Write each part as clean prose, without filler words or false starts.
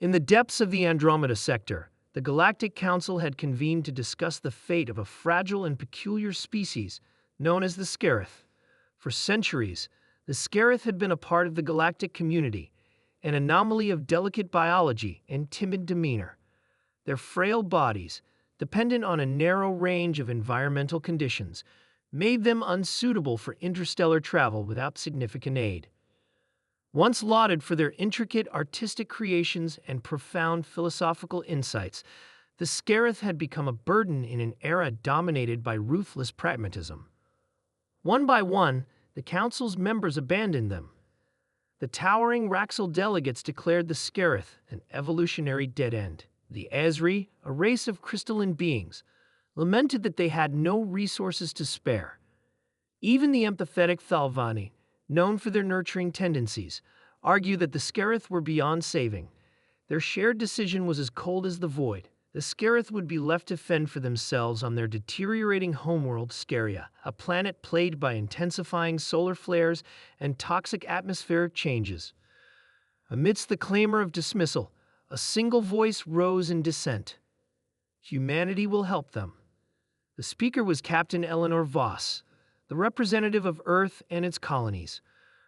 In the depths of the Andromeda sector, the Galactic Council had convened to discuss the fate of a fragile and peculiar species known as the Scarith. For centuries, the Scarith had been a part of the galactic community, an anomaly of delicate biology and timid demeanor. Their frail bodies, dependent on a narrow range of environmental conditions, made them unsuitable for interstellar travel without significant aid. Once lauded for their intricate artistic creations and profound philosophical insights, the Scarith had become a burden in an era dominated by ruthless pragmatism. One by one, the Council's members abandoned them. The towering Raxel delegates declared the Scarith an evolutionary dead end. The Ezri, a race of crystalline beings, lamented that they had no resources to spare. Even the empathetic Thalvani, known for their nurturing tendencies, argue that the Scarith were beyond saving. Their shared decision was as cold as the void. The Scarith would be left to fend for themselves on their deteriorating homeworld Scaria, a planet plagued by intensifying solar flares and toxic atmospheric changes. Amidst the clamor of dismissal, a single voice rose in dissent. Humanity will help them. The speaker was Captain Eleanor Voss, the representative of Earth and its colonies.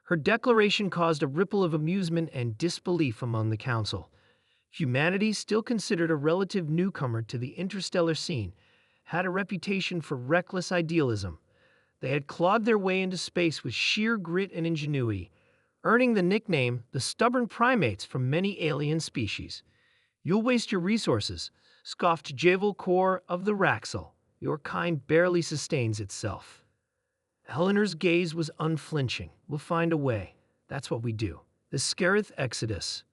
Her declaration caused a ripple of amusement and disbelief among the Council. Humanity, still considered a relative newcomer to the interstellar scene, had a reputation for reckless idealism. They had clawed their way into space with sheer grit and ingenuity, earning the nickname the stubborn primates from many alien species. "You'll waste your resources," scoffed Javel Kor of the Raxel. "Your kind barely sustains itself." Eleanor's gaze was unflinching. "We'll find a way. That's what we do." The Scarith Exodus.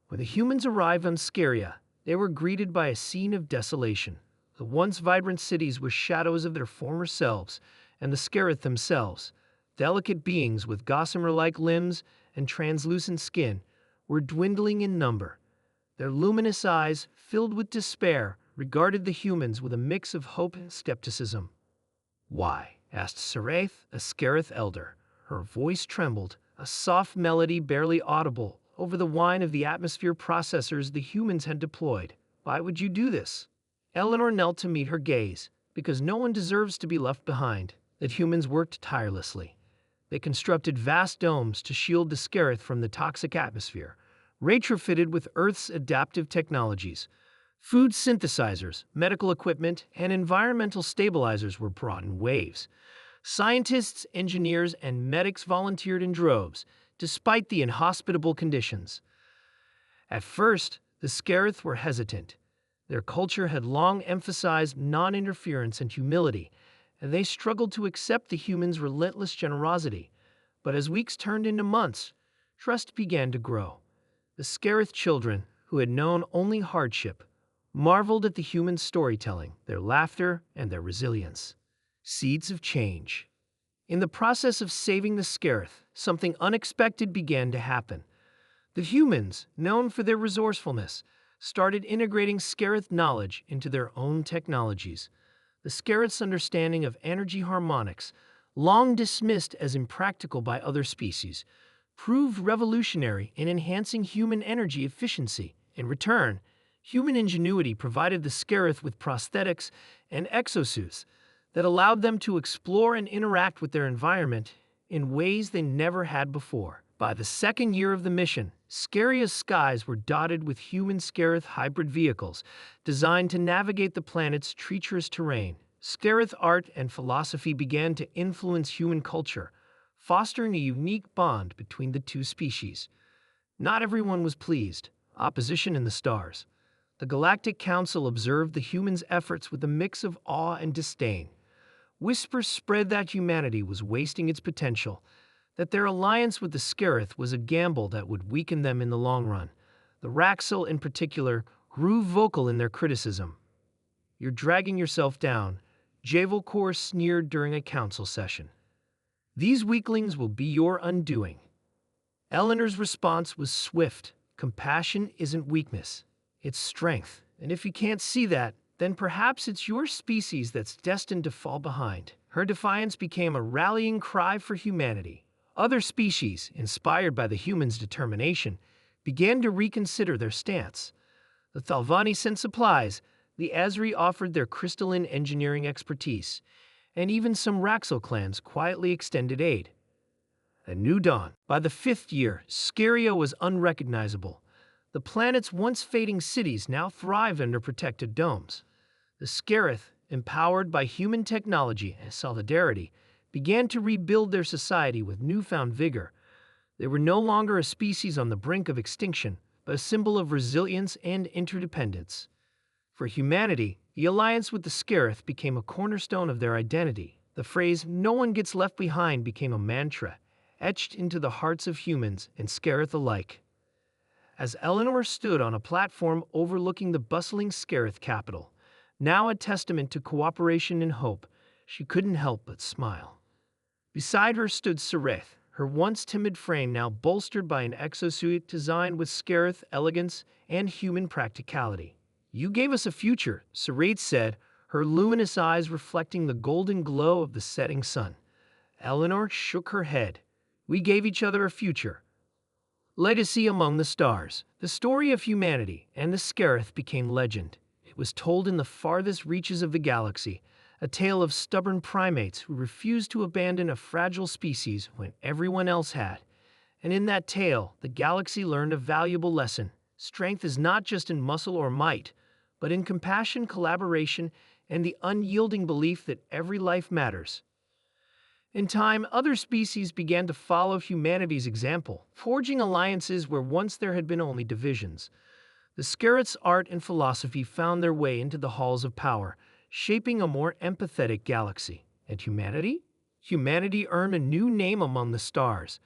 When the humans arrived on Scaria, they were greeted by a scene of desolation. The once vibrant cities were shadows of their former selves, and the Scarith themselves, delicate beings with gossamer-like limbs and translucent skin, were dwindling in number. Their luminous eyes, filled with despair, regarded the humans with a mix of hope and skepticism. "Why?" asked Saraith, a Scarith elder. Her voice trembled, a soft melody barely audible, over the whine of the atmosphere processors the humans had deployed. "Why would you do this?" Eleanor knelt to meet her gaze. "Because no one deserves to be left behind." The humans worked tirelessly. They constructed vast domes to shield the Scarith from the toxic atmosphere, retrofitted with Earth's adaptive technologies. Food synthesizers, medical equipment, and environmental stabilizers were brought in waves. Scientists, engineers, and medics volunteered in droves, despite the inhospitable conditions. At first, the Scarith were hesitant. Their culture had long emphasized non-interference and humility, and they struggled to accept the humans' relentless generosity. But as weeks turned into months, trust began to grow. The Scarith children, who had known only hardship, marveled at the human storytelling, their laughter, and their resilience. Seeds of change. In the process of saving the Scarith, something unexpected began to happen. The humans, known for their resourcefulness, started integrating Scarith knowledge into their own technologies. The Scarith's understanding of energy harmonics, long dismissed as impractical by other species, proved revolutionary in enhancing human energy efficiency. In return, human ingenuity provided the Scarith with prosthetics and exosuits that allowed them to explore and interact with their environment in ways they never had before. By the second year of the mission, Scaria's skies were dotted with human Scarith hybrid vehicles designed to navigate the planet's treacherous terrain. Scarith art and philosophy began to influence human culture, fostering a unique bond between the two species. Not everyone was pleased. Opposition in the stars. The Galactic Council observed the humans' efforts with a mix of awe and disdain. Whispers spread that humanity was wasting its potential, that their alliance with the Scarith was a gamble that would weaken them in the long run. The Raxel, in particular, grew vocal in their criticism. "You're dragging yourself down," Javel Kor sneered during a council session. "These weaklings will be your undoing." Eleanor's response was swift. "Compassion isn't weakness, it's strength. And if you can't see that, then perhaps it's your species that's destined to fall behind." Her defiance became a rallying cry for humanity. Other species, inspired by the humans' determination, began to reconsider their stance. The Thalvani sent supplies, the Asri offered their crystalline engineering expertise, and even some Raxel clans quietly extended aid. A new dawn. By the 5th year, Scaria was unrecognizable. The planet's once fading cities now thrived under protected domes. The Scarith, empowered by human technology and solidarity, began to rebuild their society with newfound vigor. They were no longer a species on the brink of extinction, but a symbol of resilience and interdependence. For humanity, the alliance with the Scarith became a cornerstone of their identity. The phrase, "no one gets left behind," became a mantra, etched into the hearts of humans and Scarith alike. As Eleanor stood on a platform overlooking the bustling Scarith capital, now a testament to cooperation and hope, she couldn't help but smile. Beside her stood Sereth, her once timid frame now bolstered by an exosuit designed with Scarith elegance and human practicality. "You gave us a future," Sereth said, her luminous eyes reflecting the golden glow of the setting sun. Eleanor shook her head. "We gave each other a future. Legacy among the stars." The story of humanity and the Scarith became legend. It was told in the farthest reaches of the galaxy, a tale of stubborn primates who refused to abandon a fragile species when everyone else had. And in that tale, the galaxy learned a valuable lesson. Strength is not just in muscle or might, but in compassion, collaboration, and the unyielding belief that every life matters. In time, other species began to follow humanity's example, forging alliances where once there had been only divisions. The Scarith's art and philosophy found their way into the halls of power, shaping a more empathetic galaxy. And humanity? Humanity earned a new name among the stars.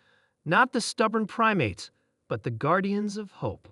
Not the stubborn primates, but the guardians of hope.